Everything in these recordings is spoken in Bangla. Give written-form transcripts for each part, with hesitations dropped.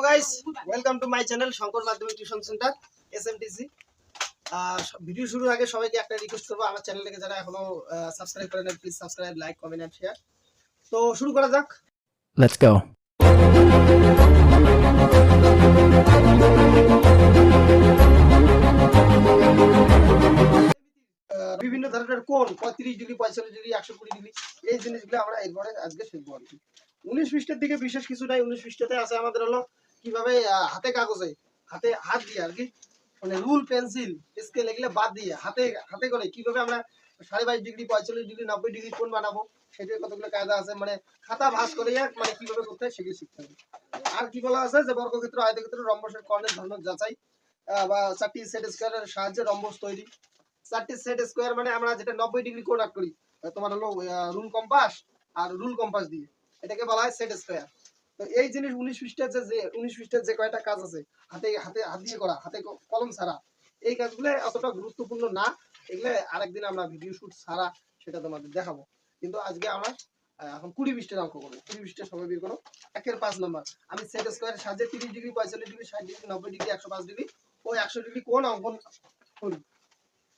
Guys, welcome to my channel Shankar মাধ্যমিক টিউশন সেন্টার এসএমটিসি। ভিডিও শুরুর আগে সবাইকে একটা রিকোয়েস্ট করবো, আমার চ্যানেলটাকে যারা এখনো সাবস্ক্রাইব করেন please subscribe, like, comment and share. তো শুরু করা যাক। Let's go. বিভিন্ন ধরনের কোণ 35 ডিগ্রি, 45 ডিগ্রি, 120 ডিগ্রি, এই জিনিসগুলো আমরা এরপরে আজকে শিখবো আর কি। 19 পৃষ্ঠার দিকে বিশেষ কিছু নাই। 19 পৃষ্ঠাতে আছে আমাদের হলো কিভাবে হাতে কাগজে হাত দিয়ে আর কি, মানে রুল, পেন্সিল, স্কেল এগুলো বাদ দিয়ে হাতে করে কিভাবে আমরা 22.5 ডিগ্রি, 45 ডিগ্রি, 90 ডিগ্রি কোণ বানাবো, সেটার কতগুলো কায়দা আছে। মানে খাতা ভাঁজ করে মানে কিভাবে করতে হয় সেগুলো শিখতে হবে। আর কি বলা আছে যে বর্গক্ষেত্র, আয়তক্ষেত্র, রম্বসের কর্ণের ধর্ম যাচাই বা 4টি সেট স্কয়ারের সাহায্যে রম্বস তৈরি। 4টি সেট স্কয়ার মানে আমরা যেটা 90 ডিগ্রি কোণ আট করি, তোমার হলো রুল কম্পাস আর রুল কম্পাস দিয়ে, এটাকে বলা হয় সেট স্কয়ার। তো এই জিনিস 19 পৃষ্ঠার যে 19 পৃষ্ঠার যে কয়টা কাজ আছে হাত দিয়ে করা, হাতে কলম ছাড়া, এই কাজগুলো অতটা গুরুত্বপূর্ণ না। এগুলো আরেকদিন আমরা ভিডিও শুট ছাড়া সেটা তোমাদের দেখাবো। কিন্তু আজকে আমরা এখন 20 পৃষ্ঠার অঙ্ক করবো। 20 পৃষ্ঠার সময় বের করো। 1-5 নম্বর, আমি সেট স্কয়ারের সাহায্যে 30 degree, 45 degree, 60 degree, 90 degree, 105 degree ও 100 ডিগ্রি কোণ অঙ্কন করি।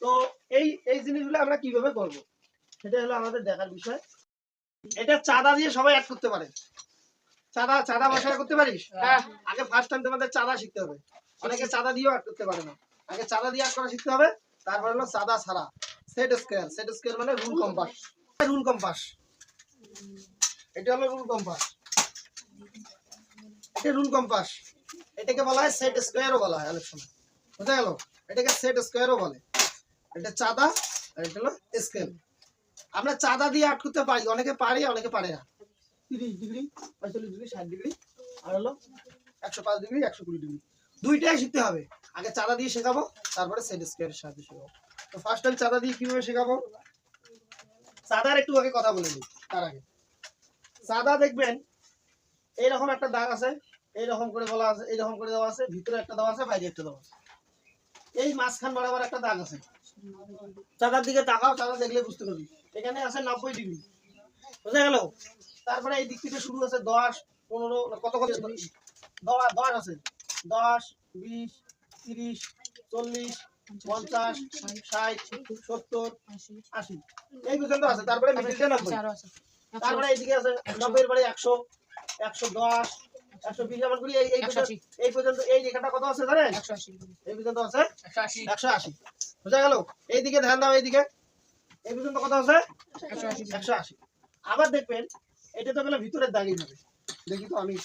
তো এই জিনিসগুলো আমরা কিভাবে করব সেটা হলো আমাদের দেখার বিষয়। এটা চাঁদা দিয়ে সবাই অ্যাড করতে পারে। চাঁদা বসায় করতে পারিস? হ্যাঁ। আগে ফার্স্ট টাইম তোমাদের চাঁদা শিখতে হবে। অনেকে চাঁদা দিয়েও অ্যাড করতে পারে না। আগে চাঁদা দিয়ে অ্যাড করা শিখতে হবে, তারপর হলো চাঁদা ছাড়া সেট স্কয়ার। সেট স্কয়ার মানে রুল কম্পাস। রুল কম্পাস, এটা হলো রুল কম্পাস। এটা রুল কম্পাস, এটাকে বলা হয় সেট স্কয়ারও বলা হয় অনেক সময়। বুঝা গেল? এটাকে সেট স্কয়ারও বলে। এটা চাঁদা আর এটা হলো স্কেল। আমরা চাঁদা দিয়ে আট করতে পারি, অনেকে পারে অনেকে পারে না। 30 ডিগ্রি, 45 ডিগ্রি, 60 ডিগ্রি আর হলো 105 ডিগ্রি, 120 ডিগ্রি, দুইটাই শিখতে হবে। আগে চাঁদা দিয়ে শেখাবো, তারপরে সেট স্কয়ারের সাহায্যে শেখাবো। তো ফার্স্ট টাইম চাঁদা দিয়ে কিভাবে শেখাবো, চাঁদার একটু আগে কথা বলে নিই। তার আগে চাঁদা দেখবেন এইরকম একটা দাগ আছে, এইরকম করে বলা আছে, এইরকম করে দেওয়া আছে, ভিতরে একটা দেওয়া আছে, বাইরে একটা দেওয়া আছে। এই মাঝখান বরাবর একটা দাগ আছে। চাঁদার দিকে তাকাও, চাঁদা দেখলে বুঝতে পারবি এখানে আছে 90 ডিগ্রি। বুঝা গেল? তারপরে এই দিক থেকে শুরু আছে 10, 15, কত 10 আছে, 10, 20, 30, 40, 50, 60, 70, 80, এই পর্যন্ত আছে। তারপরে মিডিলটা 90। তারপরে এইদিকে আছে 90 এর পরে 100, 110, 120, যেমন করি এই পর্যন্ত এই রেখাটা কত আছে জানেন? 180। এই পর্যন্ত আছে 180। বুঝা গেল? এইদিকে ধ্যান দাও, এইদিকে এই পর্যন্ত কত আছে? 180। আবার দেখবেন এটা তো গেল ভিতরের দাগই হবে। দেখি তো আমি,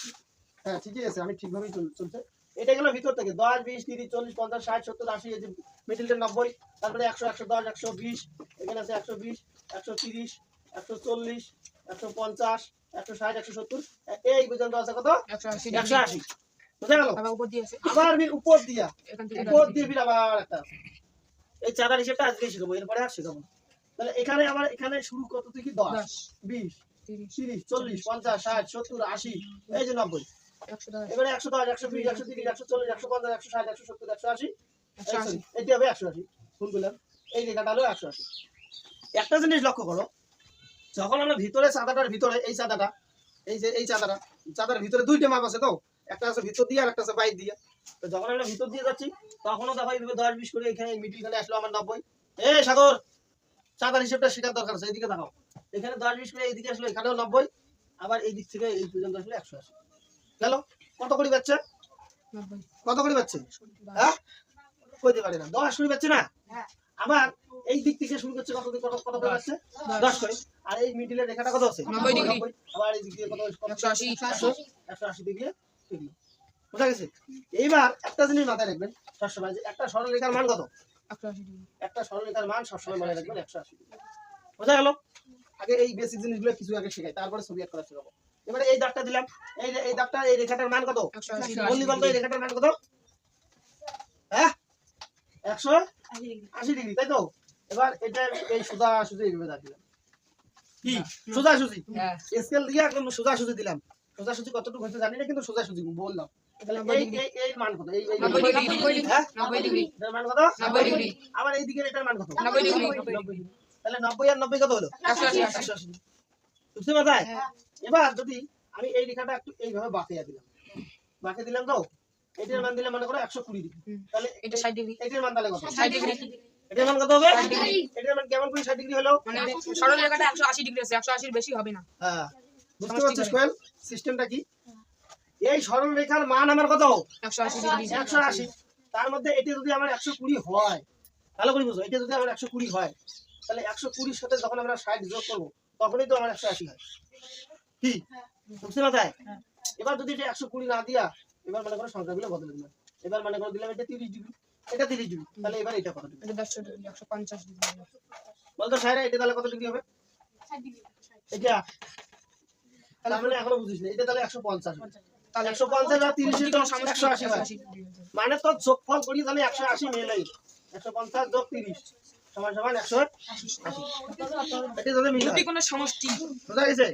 হ্যাঁ ঠিকই আছে, আমি ঠিকভাবেই চলছে। এটা গেল ভিতর থেকে 10, 20, 30, 40, 50, 60, 70, 80, এই যে মিডলটা 90। তারপরে 100, 110, 120, এখানে আছে 120, 130, 140, 150, 160, 170, এই পর্যন্ত আছে কত? 180। বুঝা গেল? আবার উপর দিয়ে ফির আবার একটা আছে। এই চাঁদার হিসেবটা আজকে শিখাবো, এরপরে আর শিখাবো। তাহলে এখানে আমার এখানে শুরু কত থেকে 10, 20, 30, 40, 50, 60, 70, 80, এই যে 90। এবারে 110, 120, 130, 140, 150, 160, 170, 180, এটি হবে 180। ভুল করলাম, এই রেখাটা হলো 180। একটা জিনিস লক্ষ্য করো, যখন আমরা ভিতরে চাঁদাটার ভিতরে এই চাঁদাটা, এই যে এই চাঁদার ভিতরে দুইটা মাপ আছে, তো একটা আছে ভিতর দিয়ে আর একটা আছে বাইরে দিয়ে। তো যখন আমরা ভিতর দিয়ে যাচ্ছি তখনও দেখো এইভাবে 10, 20 করে এখানে মিডিল খানে আসলো আমার 90। এই সাগর, চাঁদার হিসেবটা শেখার দরকার আছে। এইদিকে দেখাও, এখানে 10, 20 করে এইদিকে আসলো, এখানেও 90, আবার এই দিক থেকে এই পর্যন্ত আসলে 180। গেল? কত করে পাচ্ছে? কত করে পাচ্ছে? হ্যাঁ, কইতে পারে না, 10 করে পাচ্ছে না? আবার এই দিক থেকে শুরু করছে কত করে পাচ্ছে? 10 করে। আর এই মিডিলের রেখাটা কত আছে? 90 ডিগ্রি। আবার এই দিক দিয়ে কত? 180 ডিগ্রি। বুঝা গেছে? এইবার একটা জিনিস মাথায় রাখবেন সবসময়, যে একটা সরলরেখার মান কত? 180 ডিগ্রি। একটা সরলরেখার মান সবসময় মনে রাখবেন 180 ডিগ্রি। বুঝা গেল? আগে এই বেসিক জিনিসগুলো কিছু আগে শেখাই, তারপরে ছবি আঁকা শেখাবো। এবারে এই দাগটা দিলাম, এই দাগটা, এই রেখাটার মান কত? 180 বলতো এই রেখাটার মান কত? হ্যাঁ, 180 ডিগ্রি, তাই তো? এবার এটা এই সোজাসুজি এইভাবে দাগ দিলাম। কি সোজাসুজি? স্কেল দিয়ে একদম সোজাসুজি দিলাম। সোজাসুজি কতটুকু হয়েছে জানি না, কিন্তু সোজাসুজি বললাম। এই মান কত? এই 90 ডিগ্রি। হ্যাঁ, 90 ডিগ্রি। এর মান কত? 90 ডিগ্রি। আবার এই দিকের এটার মান কত? 90 ডিগ্রি। তাহলে 90 আর 90 কত হলো? 180। বুঝতে পারছেন? এবার যদি আমি এই রেখাটা একটু এইভাবে বাঁকিয়ে দিলাম, বাকি দিলাম তো এটার মান দিলে মনে করো 120 ডিগ্রি, তাহলে এটা 60 ডিগ্রি, এটার মান তাহলে কত? 60 ডিগ্রি। এটার মান কত হবে? এটার মান কেমন করে 60 ডিগ্রি হলো? মানে সরল রেখাটা 180 ডিগ্রি আছে, 180 এর বেশি হবে না। হ্যাঁ, বুঝতে পারছিস কোয়েল সিস্টেমটা কি? এই সরল রেখার মান আমার কত? 180 ডিগ্রি। 180। তার মধ্যে এটা যদি আমার 120 হয়, ভালো করে বুঝো, এটা যদি আমার 120 হয়, তাহলে 120 সাথে যখন আমরা 60 যোগ করব তখনই তো আমার 180 হয়। কি বুঝতে মাথায়? এবার যদি এটা 120 না দিয়া, এবার মনে করো সংখ্যাগুলো বদলে দিলাম, এবার মনে করো দিলাম এটা 30 ডিগ্রি, এটা 30 ডিগ্রি, তাহলে এবার এটা কত ডিগ্রি? এটা 150 ডিগ্রি, 150 ডিগ্রি। বলতো সাইরা এটা তাহলে কত ডিগ্রি হবে? 60 ডিগ্রি। এটা তাহলে আমরা এখনো বুঝিস না, এটা তাহলে 150 হবে। তাহলে 150 আর 30 এর তো 180 হয়, 180 ডিগ্রি। মানে তো যোগফল করি তাহলে 180 মিলাই 150 যোগ 30 সমান সমান 180। এটা যদি মিলে যদি কোনো সমষ্টি বুঝা গেছে?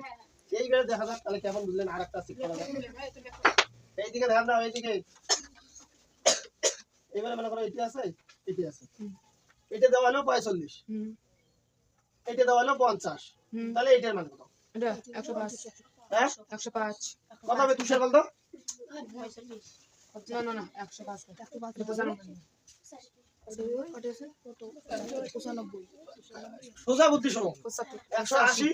এইবারে দেখা যাক তাহলে কেমন বুঝলেন। আরেকটা চেক করা যাক, এইদিকে ধ্যান দাও, এইদিকে। এবারে মনে করো এটি আছে, এটি আছে, এটা দেওয়া হলো 45, এটা দেওয়া হলো 50, তাহলে এটার মান কত? এটা 105, হ্যাঁ 105। কত হবে তুষার বলতো? না না না 105, 195। সোজা বুদ্ধি শোনো, 180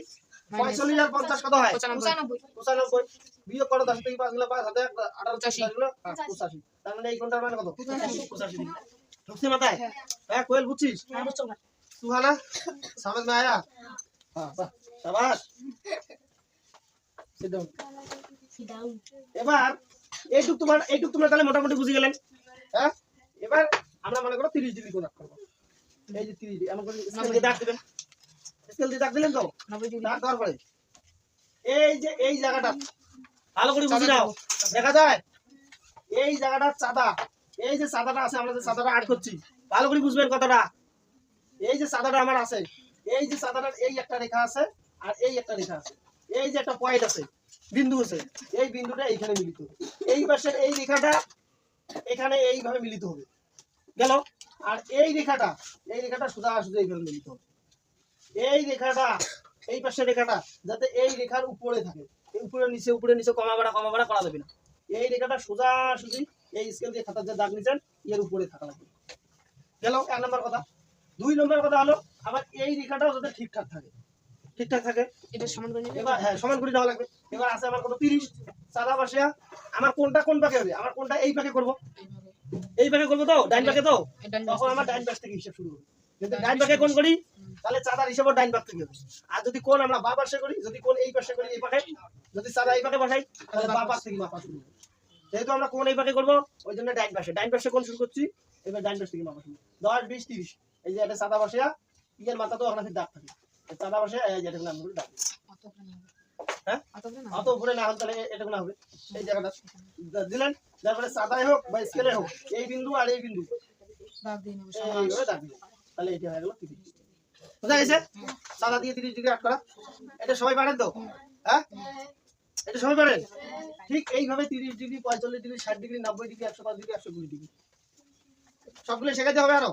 45 আর 50 কত হয়? 95। বিয়োগ করো 10 থেকে 5 গুলো 5 হাতে 18 গুলো 85, তার মানে এই কোণটার মান কত? 85 ডিগ্রি। ঢুকছে মাথায়? হ্যাঁ কোয়েল বুঝছিস? সুহানা समझ में आया? हां বাহ শাবাশ। Sit down. এবার এইটুক তোমার তাহলে মোটামুটি বুঝে গেলেন। হ্যাঁ, এবার আমরা মনে করো 30 ডিগ্রি কোণ করব। এই যে 30 ডিগ্রি এমন করে স্কেল দিয়ে দাগ দিবেন, স্কেল দিয়ে দাগ দিলেন তো 90 ডিগ্রি। দাগ দেওয়ার পরে এই যে এই জায়গাটা ভালো করে বুঝে নাও, দেখা যায় এই জায়গাটা চাঁদা, এই যে চাঁদাটা আছে, আমরা যে চাঁদাটা আট করছি, ভালো করে বুঝবেন কথাটা। এই যে চাঁদাটা আমার আছে, এই যে চাঁদাটার এই একটা রেখা আছে আর এই একটা রেখা আছে, এই যে একটা পয়েন্ট আছে, বিন্দু আছে, এই বিন্দুটা এইখানে মিলিত হবে, এই পাশের এই রেখাটা এখানে এইভাবে মিলিত হবে গেল, আর এই রেখাটা সোজা সোজা এইভাবে মিলিত হবে। এই রেখাটা এই পাশের রেখাটা যাতে এই রেখার উপরে থাকে, এই উপরে নিচে কমা বাড়া করা যাবে না, এই রেখাটা সোজা সোজি এই স্কেল দিয়ে খাতার যে দাগ নিছেন এর উপরে থাকা লাগবে গেল। 1 নম্বর কথা। 2 নম্বর কথা হলো আবার এই রেখাটাও যাতে ঠিকঠাক থাকে, এটা সমান করে নিলে এবার হ্যাঁ সমান করে দেওয়া লাগবে। এবার আছে আমার কত 30 সাদা পাশে, আমার কোনটা কোন পাকে হবে? আমার কোনটা এই পাকে করব, এই পাকে করব তো ডাইন পাকে, তো তখন আমার ডাইন পাশ থেকে হিসাব শুরু হবে। যদি ডাইন পাকে কোন করি তাহলে চাঁদার হিসাব ডাইন পাশ থেকে হবে, আর যদি কোন আমরা বাঁ পাশে করি, যদি কোন এই পাশে করি এই পাকে, যদি চাঁদা এই পাকে বসাই তাহলে বাঁ পাশ থেকে মাপা শুরু হবে। যেহেতু আমরা কোন এই পাকে করব ওই জন্য ডাইন পাশে কোন শুরু করছি, এবার ডাইন পাশ থেকে মাপা শুরু। 10 20 30 এই যে এটা চাঁদা বসে ইয়ের মাথা তো ওখানে দাগ থাকে, চাঁদা বসে এই যে এটা নাম করে দাগ, হ্যাঁ অত উপরে না হলে তাহলে এটা না হবে। এই জায়গাটা দিলেন, তারপরে চাঁদাই হোক বা স্কেলে হোক এই বিন্দু আর এই বিন্দু দাগ দিয়ে নেব। এইভাবে দাগ দিলেন, তাহলে এটা হয়ে গেল 30 বুঝা গেছে? চাঁদা দিয়ে 30 ডিগ্রি আট করা, এটা সবাই পারেন তো? হ্যাঁ, এটা সবাই পারেন? ঠিক এইভাবে 30 degree 45 degree 60 degree 90 degree 105 degree 120 degree সবগুলো শেখাতে হবে। আরো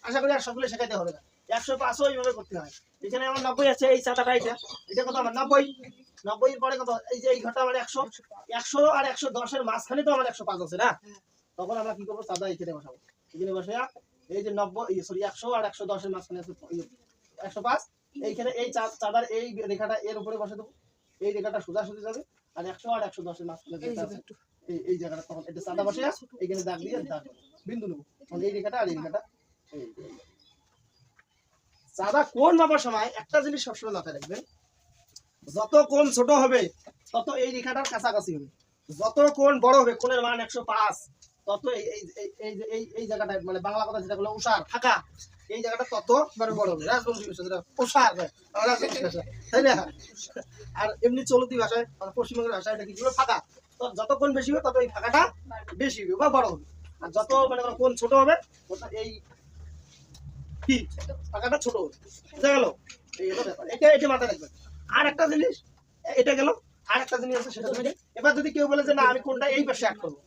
আশা করি আর সবগুলো শেখাতে হবে না, 105ও এইভাবে করতে হয়। এখানে আমার 90 আছে, এই চাঁদাটা এটা কত আমার 90 এর পরে কত? এই যে এই ঘরটা আমার 100 আর 110 এর মাঝখানে তো আমার 105 আছে না, তখন আমরা কি করব? চাঁদা এখানে বসাবো, এখানে বসে এই যে 100 আর 110 এর মাঝখানে আছে 105, এইখানে এই চাঁদার এই রেখাটা এর উপরে বসে দেবো, এই রেখাটা সোজা সোজা যাবে, আর 100 আর 110 এর মাঝখানে যেটা আছে এই জায়গাটা তখন এটা চাঁদা বসে এইখানে দাগ দিয়ে দাগ বিন্দু নেবো, মানে এই রেখাটা আর এই রেখাটা। চাঁদা কোণ মাপার সময় একটা জিনিস সবসময় মাথায় রাখবেন, যত কোণ ছোট হবে তত এই রেখাটার কাছাকাছি হবে, যত কোণ বড় হবে, কোণের মান 105, তত এই জায়গাটা মানে বাংলা কথা যেটা বলে উষার ফাঁকা, এই জায়গাটা তত বড় হবে। রাজবংশী ভাষা যেটা উষার, রাজবংশী ভাষা, তাই না? আর এমনি চলতি ভাষায় পশ্চিমবঙ্গের ভাষায় এটা কি ফাঁকা, তো যত কোণ বেশি হবে তত এই ফাঁকাটা বেশি হবে বা বড় হবে, আর যত মানে কোণ ছোট হবে তত এই কি ফাঁকাটা ছোট হবে। বুঝা গেল? এই হলো ব্যাপার, এটা মাথায় রাখবেন। আর একটা জিনিস এটা গেল, আর একটা জিনিস আছে সেটা তুমি, এবার যদি কেউ বলে যে না আমি কোনটা এই পাশে অ্যাড করবো,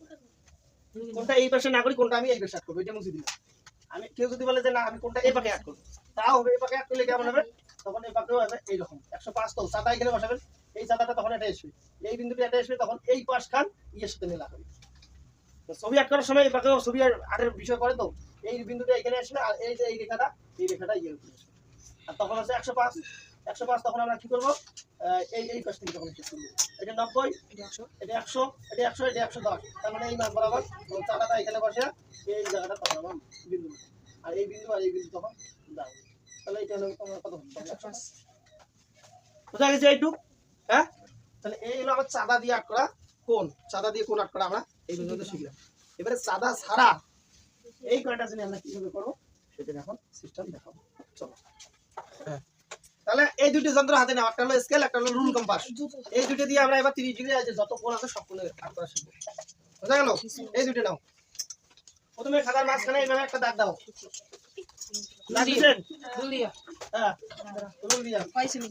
কোনটা এই পাশে না করি, কোনটা আমি এই পাশে অ্যাড করবো, এটা মুছে দিলাম, আমি কেউ যদি বলে যে না আমি কোনটা এই পাকে অ্যাড করবো, তাও হবে। এই পাকে অ্যাড করলে কেমন হবে, তখন এই পাকেও হবে এইরকম 105। তো চাঁদা এখানে বসাবেন, এই চাঁদাটা তখন এটা আসবে, এই বিন্দুটা এটা আসবে, তখন এই পাশ খান ইয়ের সাথে মেলা হবে। তো ছবি অ্যাড করার সময় এই পাকেও ছবি আটের বিষয় করে। তো এই বিন্দুটা এখানে আসবে, আর এই যে এই রেখাটা ইয়ের উপরে আসবে। আর তখন হচ্ছে 105 তখন আমরা কি করবো, এই পাশ থেকে তখন এটা 90, এটা 100 এটা 100, এটা 100, এটা 110। তার মানে এই মান বরাবর চাঁদাটা এখানে বসে, এই জায়গাটা তখন আমার বিন্দু, আর এই বিন্দু তখন দাও। তাহলে এটা হলো তোমার কত হবে, 105 বুঝা গেছে এইটুক? হ্যাঁ, তাহলে এই হলো আমার চাঁদা দিয়ে আট করা কোণ। চাঁদা দিয়ে কোণ আট করা আমরা এই পর্যন্ত শিখলাম। এবারে চাঁদা ছাড়া এই কয়টা জিনিস আমরা কিভাবে করবো সেটা এখন সিস্টেম দেখাবো। চলো। হ্যাঁ, তাহলে এই দুটি যন্ত্র হাতে নাও, একটা হলো স্কেল, একটা হলো রুল কম্পাস। এই দুটো দিয়ে আমরা এবার 30 ডিগ্রি আছে যত কোণ আছে সব কোণে আট করা শিখবো। বুঝা গেল? এই দুটো নাও। প্রথমে খাতার মাঝখানে এইভাবে একটা দাগ দাও। দাগ দিছেন? রুল দিয়া হ্যাঁ, রুল দিয়া। পাইছিনি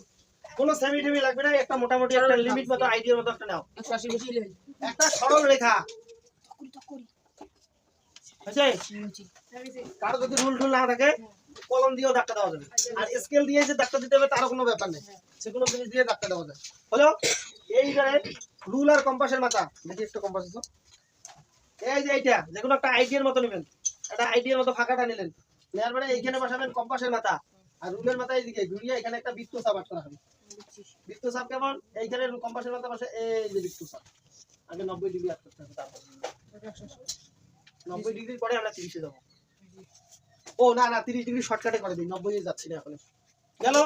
কোনো সেমি টেমি লাগবে না, একটা মোটামুটি একটা লিমিট মতো আইডিয়ার মতো একটা নাও। 180 বেশি লেভেল একটা সরল রেখা আছে। কারো যদি রুল টুল না থাকে কলম দিয়েও দাগটা দেওয়া যাবে, আর স্কেল দিয়ে যে দাগটা দিতে হবে তারও কোনো ব্যাপার নেই, যে কোনো জিনিস দিয়ে দাগটা দেওয়া যায়। হলো এইবারে রুল আর কম্পাসের মাথা দেখি, একটা কম্পাস আছে, এই যে এইটা যে কোনো একটা আইডিয়ার মতো নেবেন, একটা আইডিয়ার মতো ফাঁকাটা নিলেন, নেওয়ার পরে এইখানে বসাবেন কম্পাসের মাথা, আর রুলের মাথা এইদিকে ঘুরিয়ে এখানে একটা বৃত্ত চাপ আট করা হবে। বৃত্ত চাপ কেমন, এইখানে কম্পাসের মাথা বসে এই যে বৃত্ত চাপ, আগে 90 ডিগ্রি আট করতে হবে, তারপর 90 ডিগ্রির পরে আমরা 30-এ যাবো। ও না না, 30 ডিগ্রি শর্টকাটে করে দিই, 90-এ যাচ্ছি না এখন। গেল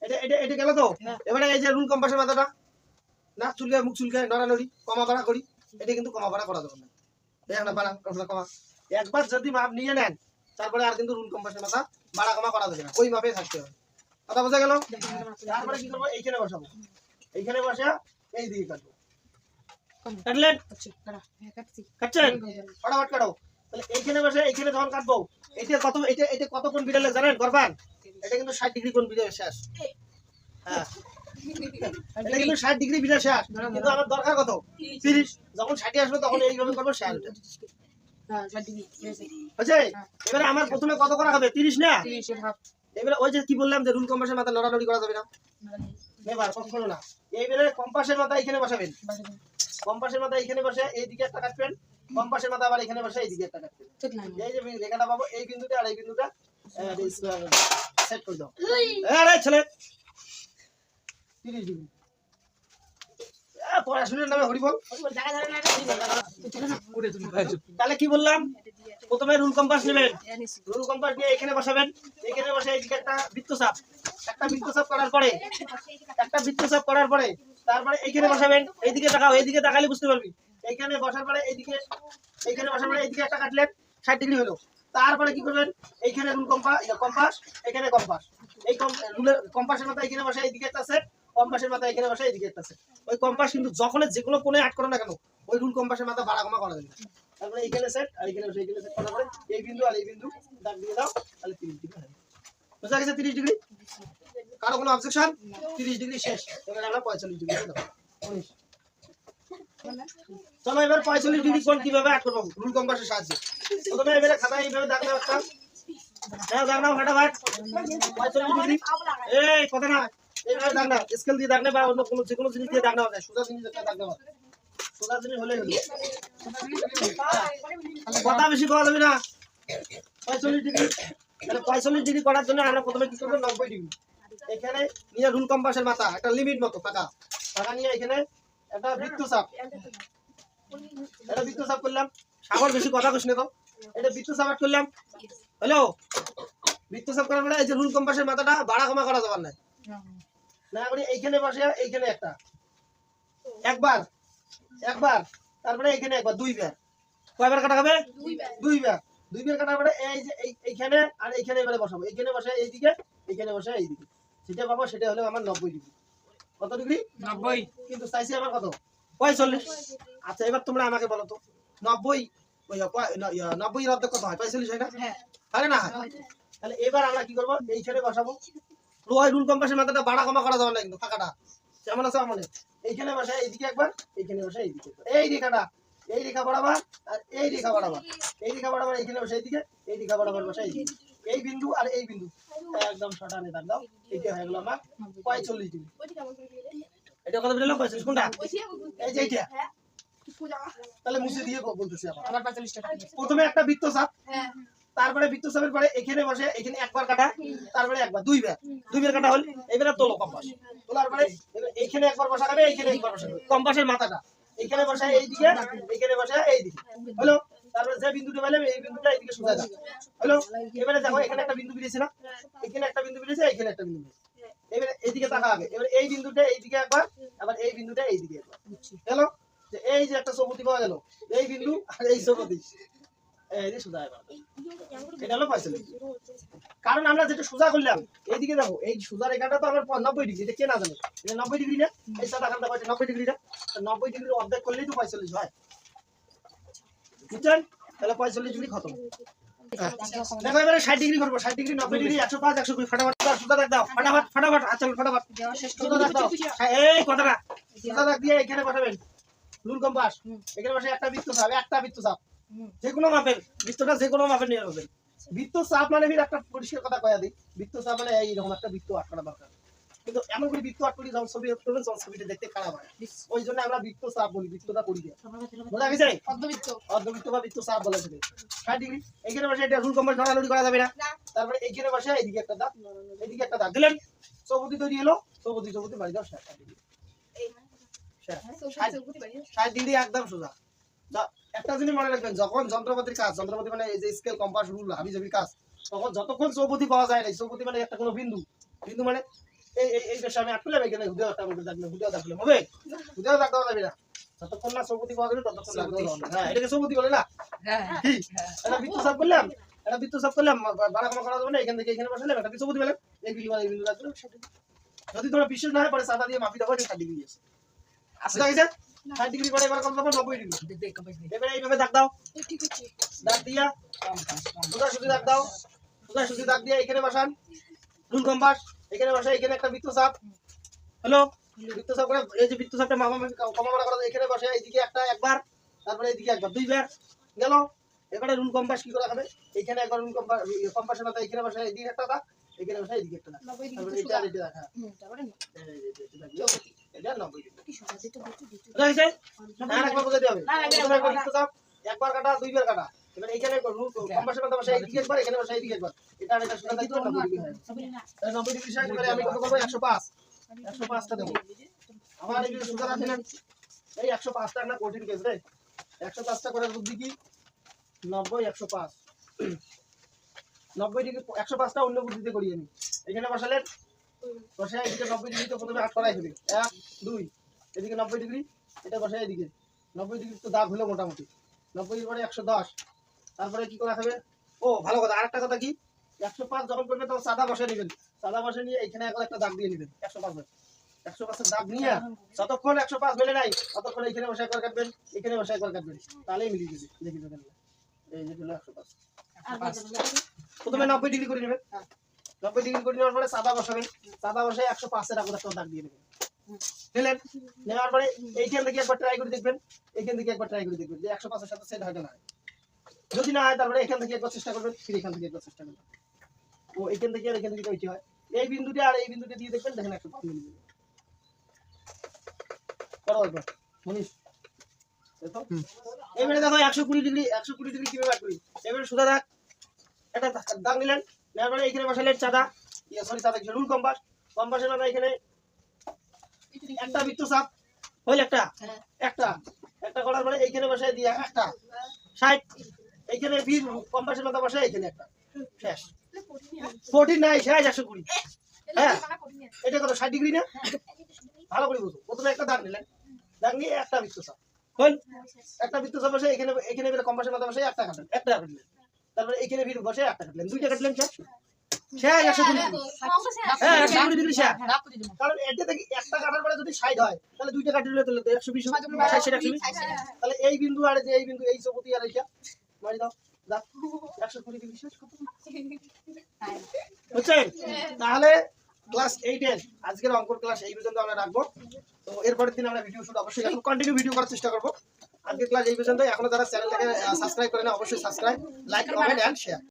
এটা গেল তো। এবারে এই যে রুল কম্পাসের মাথাটা না চুলকায়, মুখ চুলকায়, নড়ানড়ি কমা বাড়া করি, এটা কিন্তু কমা বাড়া করা যাবে না। একটা বাড়া কমা একবার যদি মাপ নিয়ে নেন তারপরে আর কিন্তু রুল কম্পাসের মাথা বাড়া কমা করা যাবে না, ওই মাপে থাকতে হবে। কথা বোঝা গেল? তারপরে কি করবো, এইখানে বসাবো, এইখানে বসে এই দিকে কাটবো। কাটলেন? কাটছেন? ফটাফট কাটো। তাহলে এইখানে বসে এইখানে যখন কাটবো, এটা কত কোণ বিড়ালে জানেন করবেন? এটা কিন্তু 60 ডিগ্রি কোণ বিড়ালে শেষ। হ্যাঁ, এটা কিন্তু 60 ডিগ্রি বিড়ালে শেষ, কিন্তু আমার দরকার কত, 30। যখন 60 আসবে তখন এইভাবে করবো, শেষ ওটা। হ্যাঁ 60 ডিগ্রি বুঝছে? এবারে আমার প্রথমে কত করা হবে, 30 না? 30 এর হাফ এবারে ওই যে কি বললাম যে রুল কম্পাসের মাথা নড়ানড়ি করা যাবে না, এবার কখনো না। এইবারে কম্পাসের মাথা এখানে বসাবেন, কম্পাসের মাথা এখানে বসে এইদিকে একটা কাটবেন, কম্পাসের মাথা আবার এখানে বসে এইদিকে একটা কাটবেন। ঠিক না এই যে রেখাটা পাবো, এই বিন্দুটা আর এই বিন্দুটা সেট করে দাও। আরে ছেলে 30 ডিগ্রি পড়াশোনার নামে হরিবল। তাহলে কি বললাম, প্রথমে রুল কম্পাস নেবেন, রুল কম্পাস নিয়ে এখানে বসাবেন, এখানে বসে এইদিকে একটা বৃত্তচাপ, একটা বৃত্তচাপ করার পরে তারপরে এইখানে বসাবেন, এইদিকে তাকাও, এইদিকে তাকালে বুঝতে পারবি। এইখানে বসার পরে এইখানে বসার পরে এইদিকে একটা কাটলেন, 60 ডিগ্রি হলো। তারপরে কি করবেন, এইখানে রুল কম্পাস, এখানে কম্পাস, এই রুলের কম্পাসের মাথা এখানে বসে এইদিকে একটা সেট, কম্পাসের মাথা এখানে বসে এইদিকে একটা সেট। ওই কম্পাস কিন্তু যখন যে কোনো কোণে আট করো না কেন, ওই রুল কম্পাসের মাথা বাড়া কমা করা যাবে। তারপরে এইখানে সেট আর এইখানে বসে এইখানে সেট করার পরে এই বিন্দু আর এই বিন্দু দাগ দিয়ে দাও, তাহলে 30 ডিগ্রি হবে। বুঝা গেছে? 30 ডিগ্রি। কারো কোনো অবজেকশন? 30 ডিগ্রি শেষ। এবারে আমরা 45 ডিগ্রি দেব। চলো এবার 45 ডিগ্রি কোণ কিভাবে আট করব রুল কম্পাসের সাহায্যে। প্রথমে এবারে খাতায় এইভাবে দাগ দাও একটা, দাগ নাও ফাটাফাট 45 ডিগ্রি। এই কথা না, এইভাবে দাগ নাও, স্কেল দিয়ে দাগ না বা অন্য কোনো যে কোনো জিনিস দিয়ে দাগ নাও যায়, সোজা জিনিস একটা দাগ নাও, সোজা জিনিস হলে হলো। কথা বেশি করা যাবে না। 45 ডিগ্রি, তাহলে 45 ডিগ্রি করার জন্য আমরা প্রথমে কি করব, 90 ডিগ্রি এখানে নিয়ে রুল কম্পাসের মাথা একটা লিমিট মতো ফাঁকা নিয়ে এখানে একটা বৃত্তচাপ, করলাম। সাগর বেশি কথা কইছ না তো, এটা বৃত্তচাপ করলাম। হ্যালো, বৃত্তচাপ করার পরে এই যে রুল কম্পাসের মাথাটা বাড়া কমা করা যাবে না, না করে এইখানে বসে এইখানে একটা একবার, তারপরে এইখানে একবার, দুইবার। কয়বার কাটা হবে? দুইবার কাটার পরে এই যে এইখানে আর এইখানে এবারে বসাবো, এইখানে বসে এইদিকে, এইখানে বসে এইদিকে, সেটা পাবো, সেটা হলো আমার 90 ডিগ্রি। কত ডিগ্রি? 90। কিন্তু চাইছি আমার কত, 45। আচ্ছা এবার তোমরা আমাকে বলো তো, 90 90 এর অর্ধেক কত হয়? 45 হয় না? আরে না, তাহলে এবার আমরা কি করবো, এইখানে বসাবো। রুল কম্পাসের মাথাটা বাড়া কমা করা যাবে না, কিন্তু ফাঁকাটা যেমন আছে এমন। এইখানে বসে এইদিকে একবার, এইখানে বসে এইদিকে, এই রেখাটা এই রেখা বরাবর আর এই রেখা বরাবর, এই রেখা বরাবর এইখানে বসে এইদিকে, এই রেখা বরাবর বসে এইদিকে, এই বিন্দু আর এই বিন্দু একদম শর্টানে দাগ দাও। এইটা হয়ে গেল আমার 45 ডিগ্রি। এটা কত বেরোলো? 45। কোনটা? এই যে এইটা। তাহলে মুছে দিয়ে বলতেছি আবার। আবার 45 টাকা নিয়ে। প্রথমে একটা বৃত্তচাপ, তারপরে বৃত্তচাপের পরে এখানে বসে, এখানে একবার কাটা, তারপরে একবার দুইবার কাটা হল। এবারে তোলো কম্পাস, তোলার পরে এইখানে একবার বসাবে, এইখানে একবার বসাবে কম্পাসের মাথাটা, এইখানে বসায় এইদিকে, এইখানে বসায় এইদিকে, হলো। তারপরে যে বিন্দুটা পেলাম এই বিন্দুটা এইদিকে সোজা দাও, হলো। এবারে দেখো এখানে একটা বিন্দু বেরিয়েছে না, এখানে একটা বিন্দু বেরিয়েছে, এখানে একটা বিন্দু বেরিয়েছে। এবারে এইদিকে তাকা আগে, এবারে এই বিন্দুটা এইদিকে একবার, আবার এই বিন্দুটা এইদিকে একবার, হলো। যে এই যে একটা চৌকতি পাওয়া গেল, এই বিন্দু আর এই চৌকতি, এই যে সোজা এবার এটা হলো 45। কারণ আমরা যেটা সোজা করলাম, এইদিকে দেখো এই সোজা রেখাটা তো আমার 90 ডিগ্রি, এটা কে না জানে? এটা 90 ডিগ্রি না? এই সাদা খানটা কয়টা? 90 ডিগ্রিটা, 90 ডিগ্রির অর্ধেক করলেই তো 45 হয়, বুঝছেন? তাহলে 45 ডিগ্রি খতম। দেখো এবারে 60 ডিগ্রি করবো, 60 ডিগ্রি, 90 ডিগ্রি, 105, 120, ফাটাফাট সোজা দাগ দাও, ফাটাফাট ফাটাফাট, আচ্ছা ফাটাফাট দেওয়া শেষ সোজা দাগ দাও। এই কথাটা সোজা দাগ দিয়ে এখানে বসাবেন রুল কম্পাস, এখানে বসে একটা বৃত্তচাপ, একটা বৃত্তচাপ যে কোনো মাপের, বৃত্তটা যে কোনো মাপের নিয়ে নেবেন। বৃত্তচাপ মানে একটা পরিষ্কার কথা কয়া দিই, বৃত্তচাপ মানে এইরকম একটা বৃত্ত আটকানো দরকার, কিন্তু এমন করে বৃত্ত আটকালে যখন ছবি করবেন তখন ছবিটা দেখতে খারাপ হয়, ওই জন্য আমরা বৃত্তচাপ বলি, বৃত্তটা করি দিয়ে। বোঝা গেছে? অর্ধবৃত্ত। অর্ধবৃত্ত বা বৃত্তচাপ বলে থাকে। 60 ডিগ্রি এইখানে বসে এটা রুল কম্পাস ধরাধরি করা যাবে না। তারপরে এইখানে বসে এইদিকে একটা দাগ, এইদিকে একটা দাগ দিলেন, চৌপতি তৈরি হলো। চৌপতি বাড়ি দাও 60 ডিগ্রি, 60 ডিগ্রি একদম সোজা। একটা জিনিস মনে রাখবেন, যখন যন্ত্রপাতির কাজ, যন্ত্রপাতি মানে এই যে স্কেল, কম্পাস, রুল, হাবিজাবির কাজ, তখন যতক্ষণ চৌপতি পাওয়া যায় না, চৌপতি মানে একটা কোনো বিন্দু, বিন্দু মানে এই দেশে আমি আটকে এখানে হুদেও একটা দাগ, হুদেও দাগ হবে, হুদেও দাগ দেওয়া যাবে না, যতক্ষণ না চৌপতি পাওয়া যাবে ততক্ষণ দাগ দেওয়া যাবে না। হ্যাঁ, এটাকে চৌপতি বলে না? হ্যাঁ কি এটা বৃত্তচাপ করলাম, এটা বৃত্তচাপ করলাম, বাড়াকমা করা যাবে না, এখান থেকে এখানে বসালাম, এটা চৌপতি বলে। এই বিন্দু মানে এই বিন্দু রাখলাম। যদি তোমরা বিশ্বাস না হয় পরে সাদা দিয়ে মাপি দাও, 60 ডিগ্রি আছে। বুঝা গেছে? 60 ডিগ্রি পরে এবার কত পাবো? 90 ডিগ্রি। এবারে এইভাবে দাগ দাও, দাগ দিয়া সোজাসুজি দাগ দাও, সোজাসুজি দাগ দিয়ে এখানে বসান রুল কম্পাস, এখানে বসা, এখানে একটা বৃত্তচাপ, হ্যালো। বৃত্তচাপ করে এই যে বৃত্তচাপটা মাপামাপি কমা করা এখানে বসে, এইদিকে একটা একবার, তারপরে এইদিকে একবার, দুইবার গেল। এবারে রুল কম্পাস কি করে হবে? এখানে একবার রুল কম্পাস, কম্পাসের মাথা এখানে বসে, এইদিকে একটা দাগ, এখানে বসে, এইদিকে একটা দাগ, তারপরে এটা আর এটা দাগ। হ্যাঁ, এটা 90 ডিগ্রি। বুঝা গেছে? আর একবার বুঝাতে হবে। প্রথমে একবার বৃত্তচাপ, একবার কাটা, দুইবার কাটা। এবার এইখানে কম্পাসের মাথা বসে, এইদিকে একবার, এখানে বসে, এইদিকে একবার, এটা আর এটা সোজা দাগ দিলে 90 ডিগ্রি হয়। 90 ডিগ্রি সাইড করে আমি কত করব? 105, 105টা দেবো। আমার এই সোজা রাখলেন, এই 105টা না কঠিন কেস রে, 105টা করার বুদ্ধি কি? 90, 105, 90 ডিগ্রি, 105টা অন্য বুদ্ধিতে করি আমি। এখানে বসালেন, বসে এদিকে 90 ডিগ্রি তো প্রথমে হাত করাই ফেলি, 1 2, এদিকে 90 ডিগ্রি, এটা বসে এদিকে 90 ডিগ্রি তো দাগ হলো মোটামুটি। 90 ডিগ্রি পরে 110, তারপরে কি করা হবে? ও ভালো কথা, আরেকটা কথা কি, 105 যখন করবেন তখন সাদা বসে নেবেন, সাদা বসে নিয়ে এখানে একটা দাগ দিয়ে নেবেন 105 105 দাগ নিয়ে যতক্ষণ 105 মেলে নাই ততক্ষণ এখানে বসে একবার কাটবেন, এখানে বসে একবার কাটবেন, তাহলেই মিলিয়ে যাবে। দেখি দেখেন, এই যে হলো 105। প্রথমে 90 ডিগ্রি করে নেবেন, 90 ডিগ্রি করে নেওয়ার পরে সাদা বসাবেন, সাদা বসে 105 এর আগে একটা দাগ দিয়ে নেবেন, নিলেন। নেওয়ার পরে এইখান থেকে একবার ট্রাই করে দেখবেন, এইখান থেকে একবার ট্রাই করে দেখবেন যে 105 এর সাথে সেট হয় না। যদি না হয় তারপরে এখান থেকে একবার চেষ্টা করবেন, ফির এখান থেকে একবার চেষ্টা করবেন, ও এখান থেকে আর এখান থেকে ওইটি হয়। এই বিন্দুটা আর এই বিন্দুটা দিয়ে দেখবেন, দেখেন 105 মিলে যাবে। করো একবার মনীষ, দেখো এবারে দেখো 120 ডিগ্রি, 120 ডিগ্রি কিভাবে করি। এবারে সোজা দাগ, একটা দাগ নিলেন, নেওয়ার পরে এখানে বসালেন চাঁদা, সরি চাঁদা কি রুল কম্পাস, কম্পাসের মাথা এখানে একটা বৃত্তচাপ হইল, একটা একটা একটা করার পরে এইখানে বসায় দিয়ে একটা 60, এইখানে বীর কম্পাসের মাথা বসায় এখানে একটা, শেষ। 14 নাই, শেষ 120। হ্যাঁ, এটা কত 60 ডিগ্রি না? ভালো করে বুঝো। প্রথমে একটা দাগ নিলেন, দাগ নিয়ে একটা বৃত্তচাপ হইল, একটা বৃত্তচাপ বসে এখানে, এখানে কম্পাসের মাথা বসে একটা কাটলেন, একটা কাটলেন, তারপরে এখানে বীর বসে একটা কাটলেন, দুইটা কাটলেন, শেষ শেষ 120 ডিগ্রি। হ্যাঁ 120 ডিগ্রি শেষ। কারণ এটা থেকে একটা কাটার পরে যদি 60 হয় তাহলে দুইটা কাটলে তাহলে 120 হবে, 60 120। তাহলে এই বিন্দু আর যে এই বিন্দু, এই চৌকতি আর এইটা মারি দাও, দাও 120 ডিগ্রি শেষ। কত বুঝছেন? তাহলে ক্লাস 8 এর আজকের অঙ্কর ক্লাস এই পর্যন্ত আমরা রাখবো। তো এরপরের দিন আমরা ভিডিও শুট অবশ্যই এখন কন্টিনিউ ভিডিও করার চেষ্টা করব। আজকের ক্লাস এই পর্যন্ত। এখনো যারা চ্যানেলটাকে সাবস্ক্রাইব করে না অবশ্যই subscribe, like, comment and share.